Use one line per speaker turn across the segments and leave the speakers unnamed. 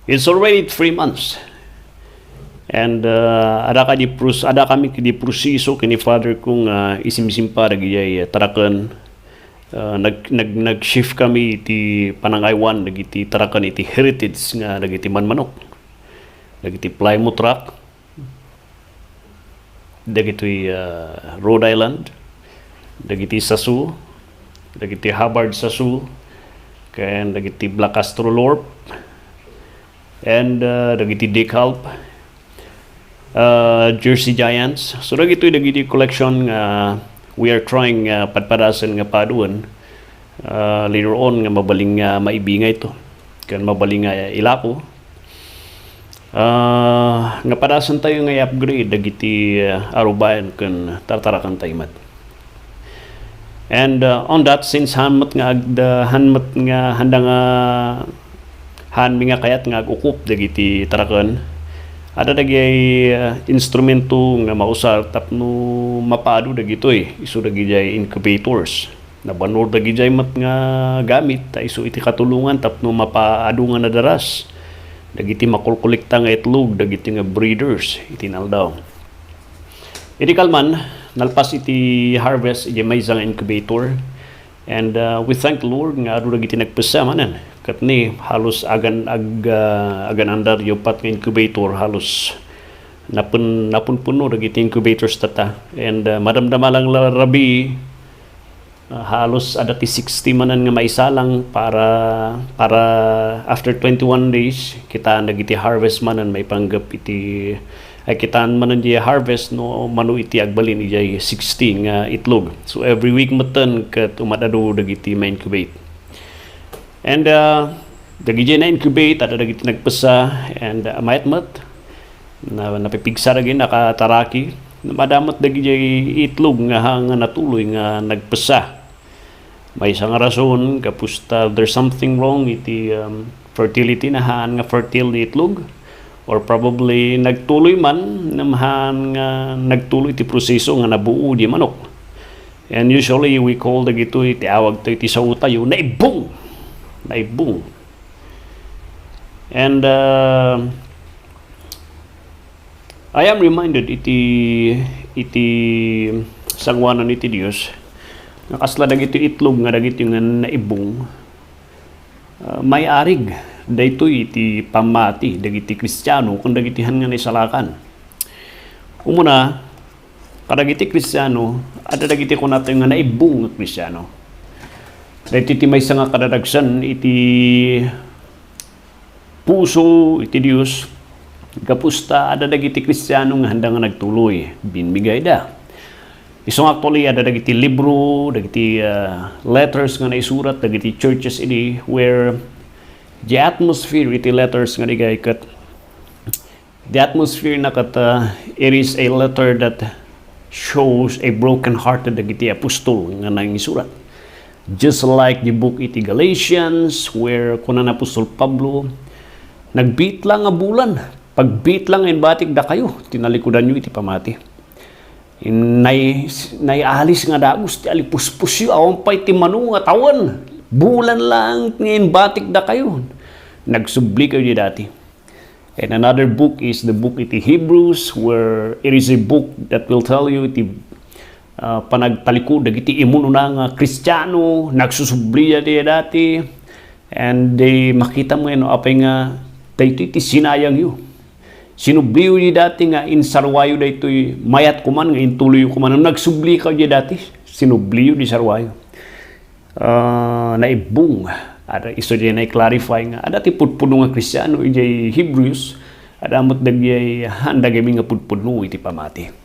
It's already 3 months. And ada kami di proseso kini father kong isim-isim para giyay tarakan nag-shift kami iti panangaywan dagiti tarakan iti heritage nga dagiti manmanok dagiti Plymouth Rock dagiti Rhode Island dagiti Sasu dagiti Hubbard Sasu ken dagiti Black Astrolorp and dagiti DeKalb Jersey Giants. So dagiti collection we are trying padpadasan nga paduan later on nga mabaling maibingay ito kan mabaling ilako nga padasan tayo nga i-upgrade dagiti arubayan kan tartarakan tayo mat. And on that, since hanmat nga handang hanmi nga kayat nga ukup dagiti tarakan ada dagay instrumento nga mausar tapno mapado dagitoy isu dagijay incubators na banor dagijay mat nga gamit ta isu iti katulungan tapno mapaado nga nadaras dagiti makulkolekta nga itlog dagiti nga breeders iti naldaw iti kalman nalpas iti harvest iti may nga incubator and we thank the Lord nga adu dagiti nagpasamanan katni halos agan andar yopat nga incubator halos napun puno dagiti incubators tata and madamdama lang rabi halos ada ti 60 manan nga maisalang para after 21 days kita dagiti harvest manan may panggap iti ay kitaan manan di harvest no manu iti agbalin ijay 60 nga itlog so every week matan ket umadado dagiti ma-incubate. And dagiti na incubate ada dagiti nagpasa and mayat-mat na napipigsa rin nakataraki madamat dagiti itlog nga natuloy nga nagpasa. May isang rason kapusta there's something wrong iti fertility na nga fertile itlog or probably nagtuloy man namahan nga nagtuloy iti proseso nga nabuo di manok. And usually we call dagito iti awag to iti sautayo naibong. And I am reminded iti sangwanan iti Dios nga kasla dagiti itlog nga dagiti nga naibong may arig daytoy iti pamati dagiti Kristiyano kun dagitihan nga naisalakan. Umuna kadagiti Kristiyano ada dagiti kunatay nga naibong nga Kristiyano. Dahil iti may nga kadadagsan iti puso iti Dios kapusta ada dagiti Kristiyano nga handa nga nagtuloy binmigay da. Isong actually ada dagiti libro dagiti letters nga naisurat dagiti churches ini where the atmosphere iti letters nga digay kat the atmosphere na kat it is a letter that shows a broken hearted dagiti apostol nga nangisurat. Just like the book iti Galatians where kunan Apostol Pablo nagbit lang nga bulan pagbit lang en batik da kayo tinalikudan nyo iti pamati alis nga dagos ti alipuspus yu awan pa iti manu nga tawan bulan lang en batik da kayo nagsubli kayo di dati. And another book is the book iti Hebrews where it is a book that will tell you iti panagtalikod dagiti imununa nga Kristiyano nagsusubliya di dati and they makita mo ano apay nga daytoy ti sinayang yu sinubliyo di dati nga insarwayo daytoy mayat kuman nga intuloy kuman nagsubli ka di dati sinubliyo di sarwayo naibong ada iso di na clarify nga ada ti pudpuno nga Kristiyano iti Hebrews ada amot dagiti handa gami nga pudpuno iti pamati.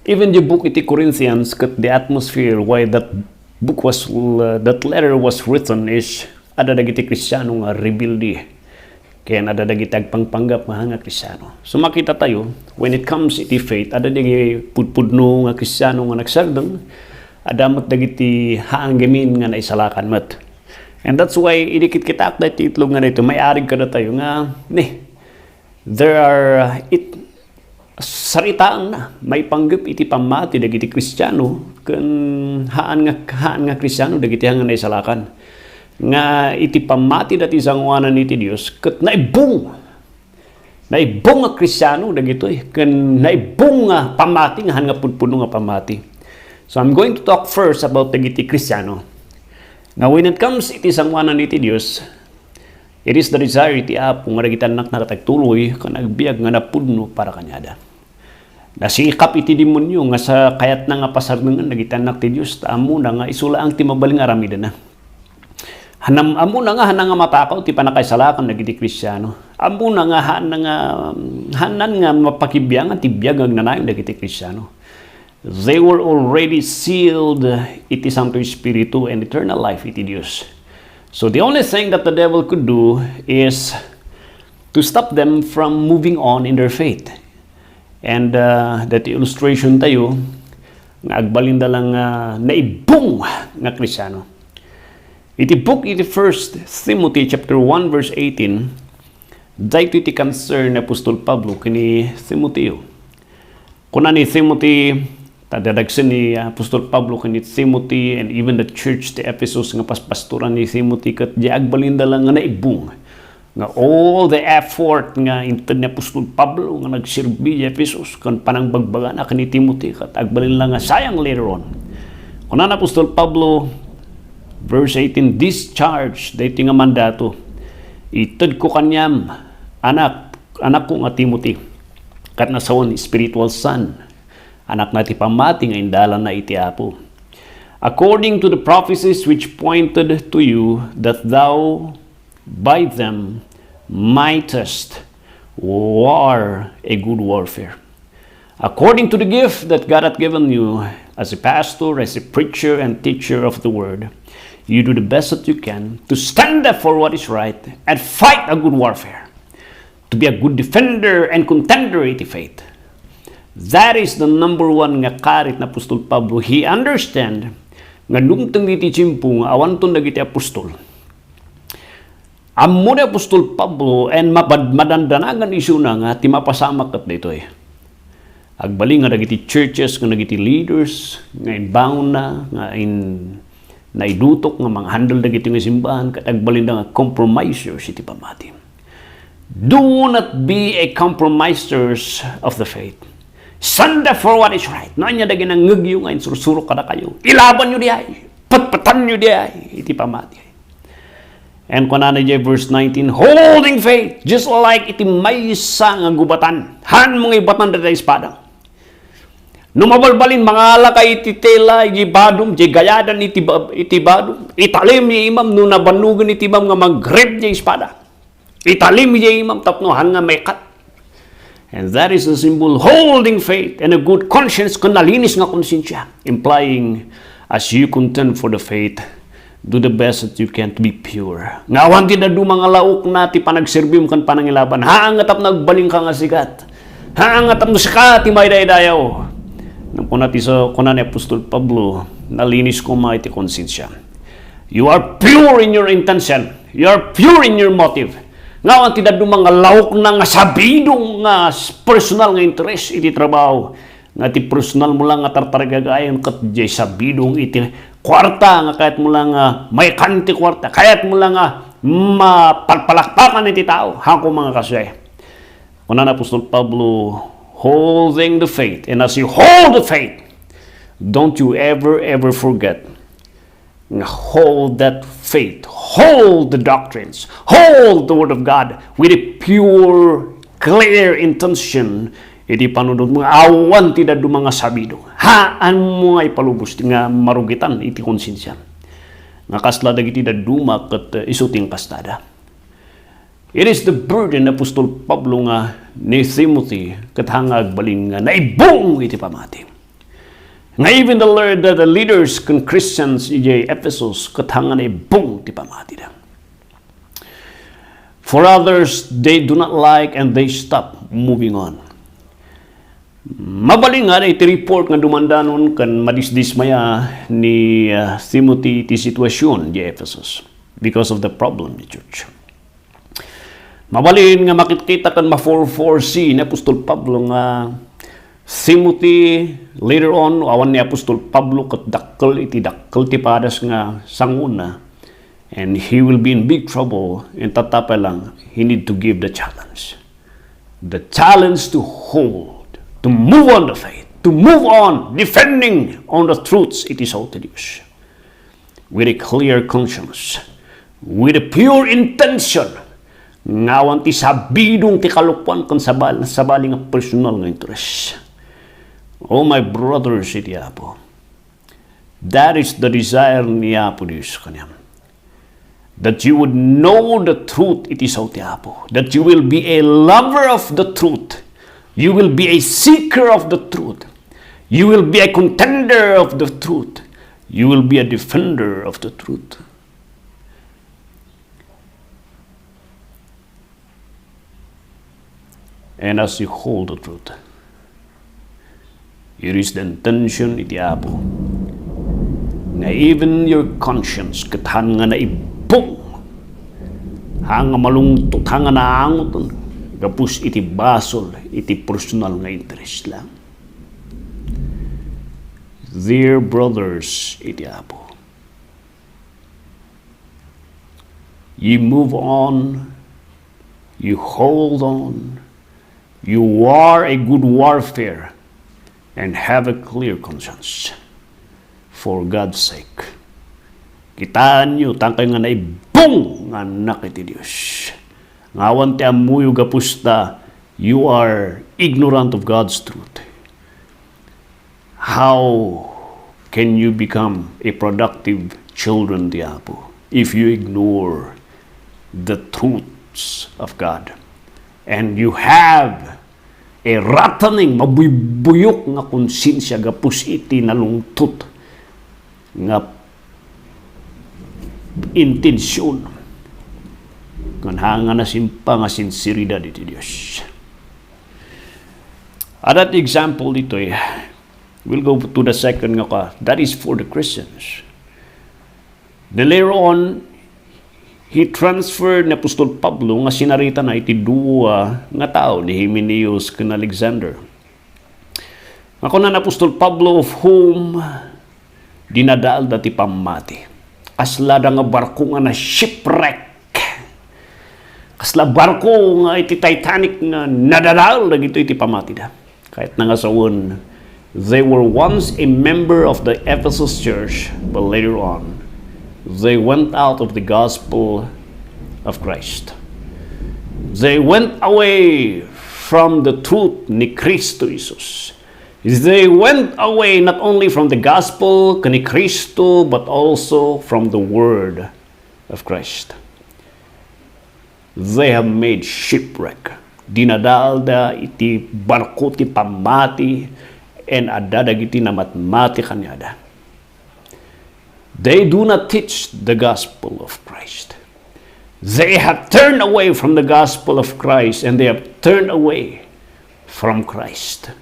Even the book iti Corinthians kat the atmosphere why that book was that letter was written is ada dagiti Kristiyano nga rebelde kaya ada dagiti agpangpanggap nga Kristiyano. So makita tayo when it comes iti faith ada dagiti pudpudno nga Kristiyano nga nagsagdang ada mat dagiti haanggamin nga naisalakan mat. And that's why idikit kita akda iti itlog nga dito may arig kada tayo nga there are saritaan na may panggap iti pamati dagiti Kristiyano ken haan nga Kristiyano dagiti nga naisalakan. nga iti pamati dati sanguanan iti Dios ket naibong nga Kristiyano dagitoy ken naibong nga pamati nga han nga pudpuno nga pamati. So I'm going to talk first about dagiti Kristiyano. Now when it comes iti sanguanan iti Dios, it is the desire iti Apo nga dagiti anak na katagtuloy ken agbiag nga napudno para kanyada. Nasikap iti demonyo nga sa kayat na nga pasarnengan dagiti anak ti Dios amo na nga isula ang timabaling aramiden na. Amo na nga hanang nga matakaw ti panakaisalakan dagiti Kristiyano. Amo na nga hanan nga mapakibyangan ti biag agnanayon dagiti Kristiyano. They were already sealed iti Santo Espiritu and eternal life iti Dios. So the only thing that the devil could do is to stop them from moving on in their faith. And that illustration tayo nga agbalinda lang naibong nga Kristiyano. Iti book iti 1 Timothy chapter 1 verse 18, dayto iti concern ni Apostol Pablo kini Timoteo. Kuna ni Timothy, tadadagsen ni Apostol Pablo kini Timothy and even the church ti Ephesus nga paspastoran ni Timothy ket di agbalinda lang nga naibong nga all the effort nga inted ni Apostol Pablo nga nagserbi di Ephesus kan panang bagbagan kini Timothy ket agbalin lang nga sayang later on. Kuna na Apostol Pablo verse 18, this charge, dayti nga mandato, ited ko kanyam, anak ko nga Timothy, kat nasawan spiritual son, anak na ti pamati nga indalan na iti Apo. According to the prophecies which pointed to you, that thou by them mightest war a good warfare. According to the gift that God hath given you, as a pastor, as a preacher, and teacher of the word, you do the best that you can to stand up for what is right and fight a good warfare, to be a good defender and contender in the faith. That is the number one nga karit na Apostol Pablo. He understand nga dumteng iti tiyempo nga awanton dagiti apostol. Ammo ni Apostol Pablo and madandanagan isu na nga ti mapasamak ket daytoy. Agbaling nga dagiti churches nga dagiti leaders nga inbound na nga naidutok nga mga handle dagiti nga simbahan ket agbalinda nga compromisers iti pamati. Do not be a compromisers of the faith. Stand up for what is right. No anya dagi nang ngegyo nga insursuro kada kayo. Ilaban nyo diay. Patpatan nyo diay iti pamati. And kunana di verse 19, holding faith just like iti maysa nga gubatan. Han mga ibatan dati espada. Numabalbalin mga alakay iti tela, iti badum, iti gayadan iti badum. Italim ni imam, no nabanugan iti imam nga mag-grab iti espada. Italim ni imam, tapnohan nga may kat. And that is a symbol holding faith and a good conscience, kung nalinis nga konsensya. Implying, as you contend for the faith, do the best that you can to be pure. Ngawan ti dadu mga laok na ti panagserbim kan panangilaban. Haangatap nagbaling ka nga sikat. Haangatap no sikat ti may daydayaw. Nang kuna ni Apostol Pablo, nalinis ko mga iti konsensya. You are pure in your intention. You are pure in your motive. Ngawan ti dadu mga laok na nga sabidong nga personal nga interest iti trabaho. Nga ti personal mo lang nga tartargagayon kat di sabidong iti kwarta nga kahit mo lang may kanti kwarta. Kahit mo lang mapalpalakpakan iti tao. Hako mga kasay. Kuna na Apostol Pablo, holding the faith. And as you hold the faith, don't you ever forget. Hold that faith. Hold the doctrines. Hold the Word of God with a pure, clear intention. Iti panunod mo, awan ti dadu mga sabido. Haan mo nga ipalubos nga marugitan iti konsensya. Nga kasla dagiti dadu ket isuting kastada. It is the burden of Apostol Pablo nga ni Timothy ket hangag baling nga naibong iti pamati. Nga even the leaders kan Christians iti Ephesus ket hanga naibong iti pamati da. For others, they do not like and they stop moving on. Mabaling nga iti report nga dumandanon kan madisdismaya ni Timothy iti sitwasyon di Ephesus because of the problem ni church. Mabalin nga makikita kan ma-4-4C ni Apostol Pablo nga Timothy later on awan ni Apostol Pablo ket dakkel ti padas nga sanguna and he will be in big trouble, and tatapa lang, he need to give the challenge. The challenge to hold, to move on the faith, to move on, defending on the truths it is out to Diyos. With a clear conscience, with a pure intention, ngawan ti sabidong ti kalukwan kan sabali nga personal nga interest. Oh my brothers, iti Apo, that is the desire ni Apo Diyos kanyang. That you would know the truth, it is out ti Apo. That you will be a lover of the truth. You will be a seeker of the truth. You will be a contender of the truth. You will be a defender of the truth. And as you hold the truth, it is the intention iti Apo na even your conscience kathan nga naibong hanga malungtot hanga naangoton gapus iti basol iti personal nga interest lang. Dear brothers iti Apo, you move on, you hold on, you war a good warfare, and have a clear conscience for God's sake. Kitaan nyo, tangkay nga naibong nga anak iti Diyos. Ngawan ti amuyo gapusta, you are ignorant of God's truth. How can you become a productive children, ti Apo, if you ignore the truths of God? And you have a rataning, mabuyok nga konsensya gapus iti nalungtot nga intensyon kan hanga na simpa nga sinseridad iti Dios. That example dito we'll go to the second nga that is for the Christians. Then later on, he transferred ni Apostol Pablo nga sinarita na iti duwa nga tao ni Hymenaeus ken Alexander. Ako na Apostol Pablo of whom dinadaal dati pamati. Kasla da nga barko nga na shipwreck. Kasla barko nga iti Titanic nga nadadaal dagito iti pamati da. Kahit na nga sawon, they were once a member of the Ephesus church, but later on, they went out of the gospel of Christ. They went away from the truth ni Kristo Jesus. They went away not only from the gospel ni Kristo, but also from the word of Christ. They have made shipwreck. Dinadalda iti barko ti pamati and adadagiti na matmati kanyada. They do not teach the gospel of Christ. They have turned away from the gospel of Christ, and they have turned away from Christ.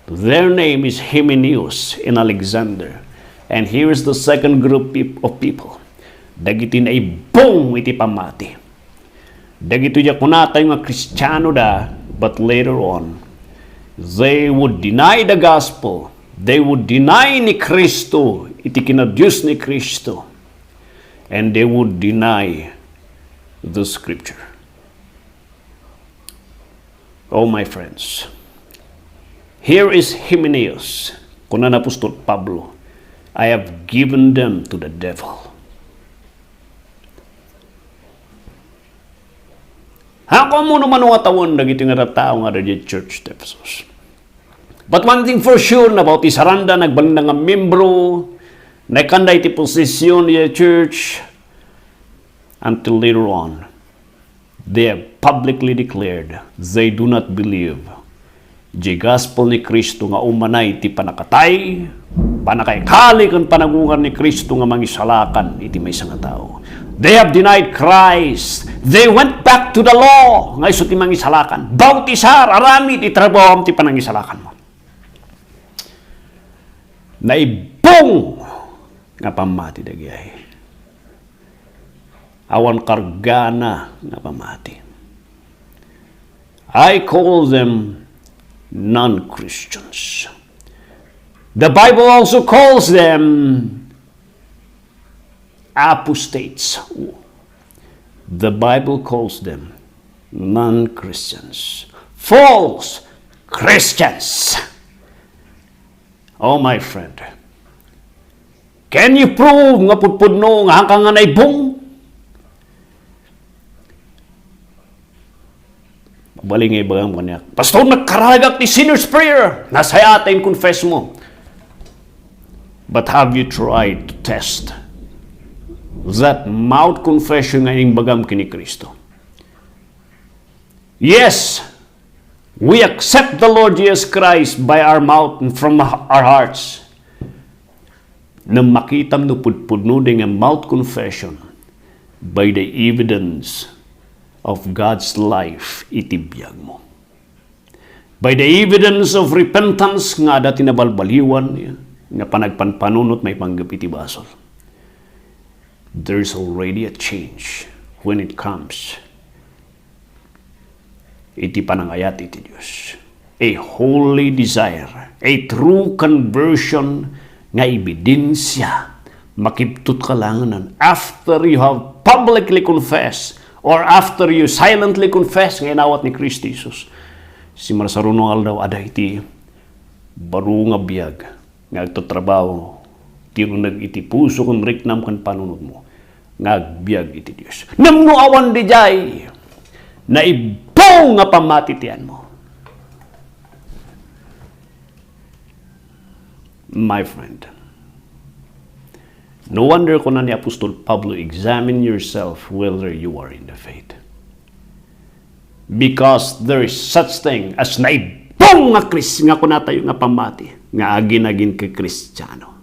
Their name is Hymenaeus and Alexander. And here is the second group of people. Dagiti na ibong iti pamati. Dagito ya kunatay nga Kristiyano da, but later on, they would deny the gospel. They would deny ni Kristo, iti kinadyos ni Kristo, and they would deny the scripture. Oh, my friends, here is Hymenaeus, kunan Apostol Pablo, I have given them to the devil. Ako mo naman nga tawon dagiti nga tao nga di church Ephesus. But one thing for sure about isaranda nagbaling nga membro nakanda iti posisyon ni church until later on they have publicly declared they do not believe the gospel ni Kristo nga umanay iti panakatay, panakaikali kan panagungan ni Kristo nga mangisalakan iti maysa nga tao. They have denied Christ. They went back to the law. Nga iso ti mangisalakan. Bautisar, aramid, itrabawam ti panangisalakan mo. Naibong nga pamati dagay. Awan kargana nga pamati. I call them non-Christians. The Bible also calls them apostates. The Bible calls them non-Christians. False Christians. Oh, my friend. Can you prove nga pudpudno nga hanggang nga naibong? Baling nga ibagang kanyak. Pastor, nagkaragak ni sinner's prayer. Nasaya atin confess mo. But have you tried to test that mouth confession nga ining bagam kini Kristo? Yes, we accept the Lord Jesus Christ by our mouth and from our hearts. Na makitam no pudpudno nga mouth confession by the evidence of God's life itibiyag mo. By the evidence of repentance nga dati nabalbaliwan nga panagpanpanunot may panggap itibasol. There's already a change when it comes. Iti panangayat iti Diyos. A holy desire, a true conversion nga ebidensya makiptut kalanganan after you have publicly confessed or after you silently confess nga inawat ni Kristo Jesus. Si Marsarunong aldaw ada iti baro nga biyag nga agtatrabaho tiro nag iti puso kung riknam kan panunod mo nga agbiag iti Dios. Namno awan di jay na ibong nga pamatitian mo. My friend, no wonder kung ni Apostol Pablo, examine yourself whether you are in the faith. Because there is such thing as naibong nga Kris nga kunatayo nga pamati nga agin-agin kay Kristiyano.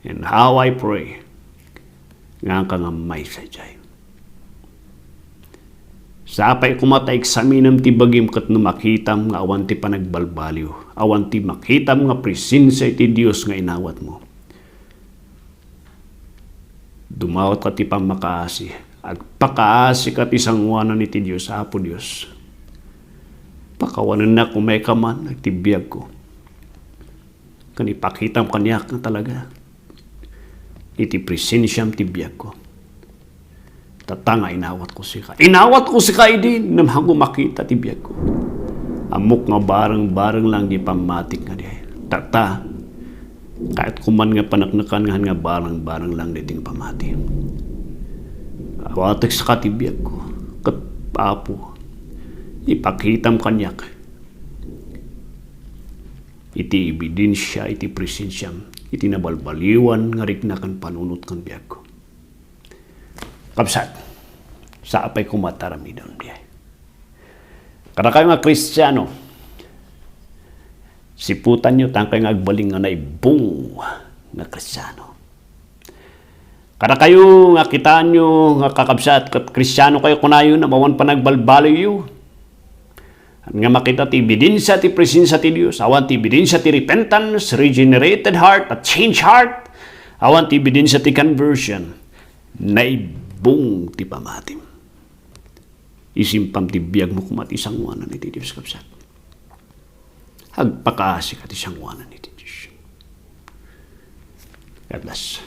And how I pray nga ka nga may sadyay. Sa apay kumatay eksaminam ti bagim kat no makitam nga awan ti panagbalbaliw, awan ti makitam nga presensya ti Dios nga inawat mo. Dumawat ka ti pamakaasi, agpakaasi ka ti sangwanan ni ti Dios, Apo Dios. Pakawanan na kung may kaman, nagtibiyag ko. Kanipakitam kanyak na talaga. Iti presensyam tibiyag ko. Tatanga inawat ko si ka. Inawat ko si ka din na mago makita tibiyag ko. Amok nga barang-barang lang di pamatik nga di. Tata, kahit kuman nga panaknakan nga barang-barang lang di ting pamati. Awatek sa katibiyag ko. Kat Apo, ipakitam kanyak. Iti ebidensya, iti presensyam, iti nabalbaliwan nga riknakan panunot kan biyag ko. Kapsat, sa apay kumataramidon diya. Kada kayo nga Kristiyano, siputan nyo tangkay nga agbaling nga naibong nga Kristiyano. Kada kayo nga kitaan nyo nga kakabsat kat Kristiyano kayo kunayo na mawan pa nagbalbaliw nga makita ti ebidensya ti presensya ti Dios, awan ti ebidensya ti repentance, regenerated heart, a changed heart, awan ti ebidensya ti conversion, naibong ti pamatim. Isimpam ti biyag mo kumati sangwanan ni ti Dios kapsat. Hagpakaasi ka ti sangwanan ni ti Dios. God bless.